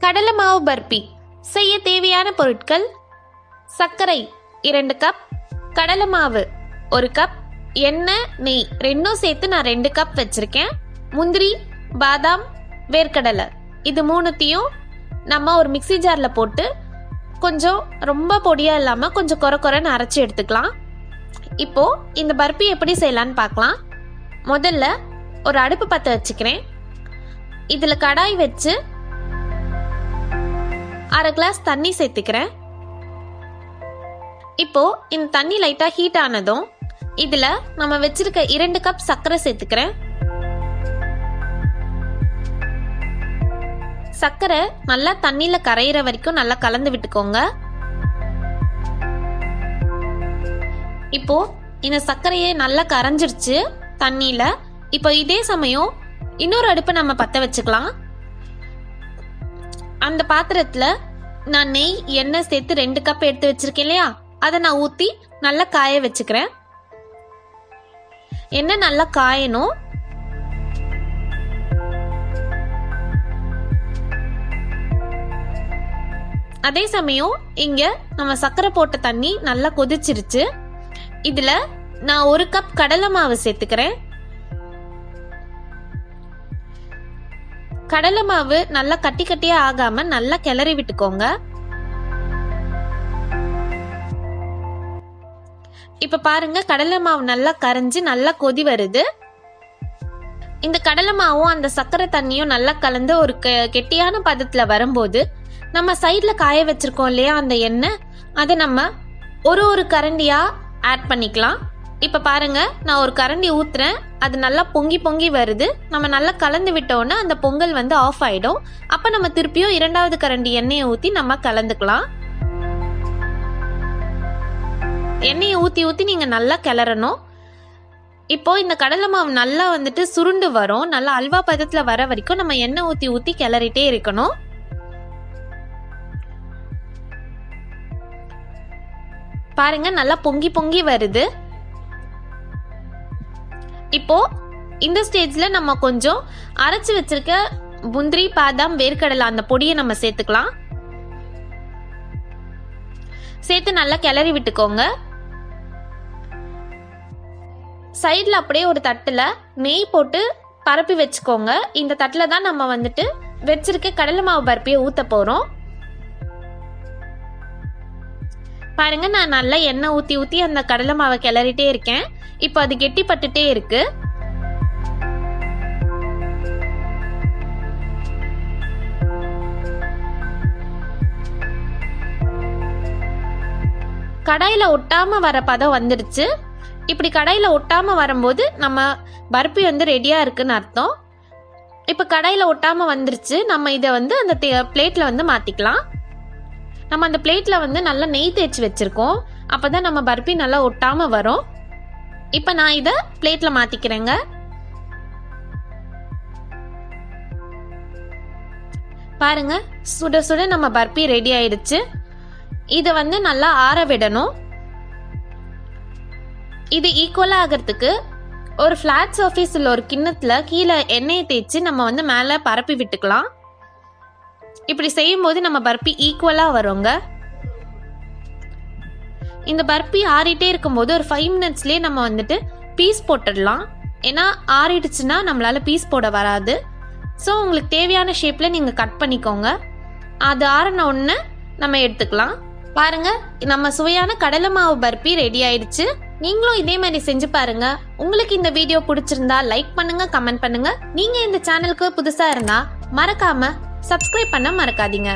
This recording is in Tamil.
கடலை மாவு பர்பி செய்ய தேவையான பொருட்கள்: சர்க்கரை 2 கப், கடலை மாவு 1 கப், எண்ணெய் நெய் ரெண்டும் சேர்த்து நான் 2 கப் வச்சிருக்கேன். முந்திரி, பாதாம், வேர்க்கடலை இது மூணுத்தையும் நம்ம ஒரு மிக்ஸி ஜாரில் போட்டு கொஞ்சம் ரொம்ப பொடியாக இல்லாமல் கொஞ்சம் கொரன்னு அரைச்சி எடுத்துக்கலாம். இப்போ இந்த பர்பி எப்படி செய்யலான்னு பார்க்கலாம். முதல்ல ஒரு அடுப்பு பற்ற வச்சுக்கிறேன். இதில் கடாய் வச்சு 1/2 கிளாஸ் தண்ணி சேர்த்துக்கிறேன். இப்போ இந்த தண்ணி லைட்டா ஹீட் ஆனதும் இதுல நம்ம வச்சிருக்க 2 கப் சர்க்கரை சேர்த்துக்கிறேன். சர்க்கரை நல்லா தண்ணியில கரையிற வரைக்கும் நல்லா கலந்து விட்டுக்கோங்க. இப்போ இந்த சர்க்கரையே நல்லா கரைஞ்சிருச்சு தண்ணியில. இப்போ இதே சமயம் இன்னொரு அடுப்பை நம்ம பத்த வச்சுக்கலாம். அந்த பாத்திரத்துல நான் நெய் எண்ணெய் சேர்த்து 2 கப் எடுத்து வச்சிருக்கேன் இல்லையா, அதை நான் ஊத்தி நல்லா காய வச்சுக்கிறேன். எண்ணெய் நல்லா காயணும். அதே சமயம் இங்க நம்ம சர்க்கரை போட்ட தண்ணி நல்லா கொதிச்சிருச்சு. இதுல நான் 1 கப் கடலை மாவு சேர்த்துக்கிறேன். கடலை மாவு நல்லா கட்டி கட்டியா ஆகாம நல்லா கிளறி விட்டுக்கோங்க. இப்ப பாருங்க, கடலை மாவு நல்லா கரைஞ்சு நல்லா கொதி வருது. இந்த கடலை மாவும் அந்த சர்க்கரை தண்ணியும் நல்லா கலந்து ஒரு கெட்டியான பதத்துல வரும்போது நம்ம சைட்ல காய வச்சிருக்கோம் இல்லையா அந்த எண்ணெய், அதை நம்ம ஒரு கரண்டியா ஆட் பண்ணிக்கலாம். இப்ப பாருங்க, நான் ஒரு கரண்டி ஊத்துறேன். அது நல்லா பொங்கி வருது. நம்ம நல்லா கலந்து விட்டோம்னா அந்த பொங்கல் வந்து ஆஃப் ஆயிடும். அப்ப நம்ம திருப்பியும் 2வது கரண்டி எண்ணெயை ஊத்தி நம்ம கலந்துக்கலாம். எண்ணெயை ஊத்தி நீங்க நல்லா கிளறணும். இப்போ இந்த கடலை மாவு நல்லா வந்துட்டு சுருண்டு வரும். நல்லா அல்வா பதத்துல வர வரைக்கும் நம்ம எண்ணெய் ஊத்தி கிளறிட்டே இருக்கணும். பாருங்க, நல்லா பொங்கி வருது. இப்போ இந்த ஸ்டேஜ்ல நம்ம கொஞ்சம் அரைச்சு வச்சிருக்க முந்திரி, பாதாம், வேர்க்கடலை அந்த பொடியை நம்ம சேர்த்துக்கலாம். சேர்த்து நல்லா கிளறி விட்டுக்கோங்க. சைட்ல அப்படியே ஒரு தட்டுல நெய் போட்டு பரப்பி வச்சுக்கோங்க. இந்த தட்டுல தான் நம்ம வந்துட்டு வச்சிருக்க கடலை மாவு பர்பியை ஊத்த போறோம். பாருங்க, நான் நல்லா எண்ணெய் ஊத்தி அந்த கடலை மாவை கிளறிட்டே இருக்கேன். இப்போ அது கெட்டி பட்டுட்டே இருக்கு. கடாயில ஒட்டாம வர பதம் வந்துடுச்சு. இப்படி கடாயில ஒட்டாம வரும்போது நம்ம பர்பி வந்து ரெடியா இருக்குன்னு அர்த்தம். இப்ப கடாயில ஒட்டாம வந்துருச்சு. நம்ம இதை வந்து அந்த பிளேட்ல வந்து மாத்திக்கலாம். நம்ம அந்த பிளேட்ல வந்து நல்லா நெய் தேய்ச்சி வச்சிருக்கோம். அப்பதான் நம்ம பர்பி நல்லா ஒட்டாம வரும். இப்ப நான் இதை பிளேட்ல மாத்திக்கிறேங்க. பாருங்க, சுட சுட நம்ம பர்பி ரெடி ஆயிடுச்சு. இதை வந்து நல்லா ஆற விடணும். இது ஈக்குவலா ஆகிறதுக்கு ஒரு பிளாட் சர்ஃபேஸ் உள்ள ஒரு கிண்ணத்துல கீழே எண்ணெயை தேய்ச்சி நம்ம வந்து மேல பரப்பி விட்டுக்கலாம். இப்படி செய்யும் போது நம்ம பர்பி ஈக்குவலா வருங்க. இந்த பர்பி ஆறிட்டே இருக்கும்போது ஒரு 5 மினிட்ஸ்லயே நம்ம வந்துட்டு பீஸ் போட்டுடலாம். ஏன்னா ஆறிடுச்சுன்னா நம்மளால பீஸ் போட வராது. ஸோ உங்களுக்கு தேவையான ஷேப்ல நீங்க கட் பண்ணிக்கோங்க. அது ஆறின உடனே நம்ம எடுத்துக்கலாம். பாருங்க, நம்ம சுவையான கடலை மாவு பர்பி ரெடி ஆயிடுச்சு. நீங்களும் இதே மாதிரி செஞ்சு பாருங்க. உங்களுக்கு இந்த வீடியோ பிடிச்சிருந்தா லைக் பண்ணுங்க, கமெண்ட் பண்ணுங்க. நீங்க இந்த சேனலுக்கு புதுசா இருந்தா மறக்காம சப்ஸ்கிரைப் பண்ண மறக்காதீங்க.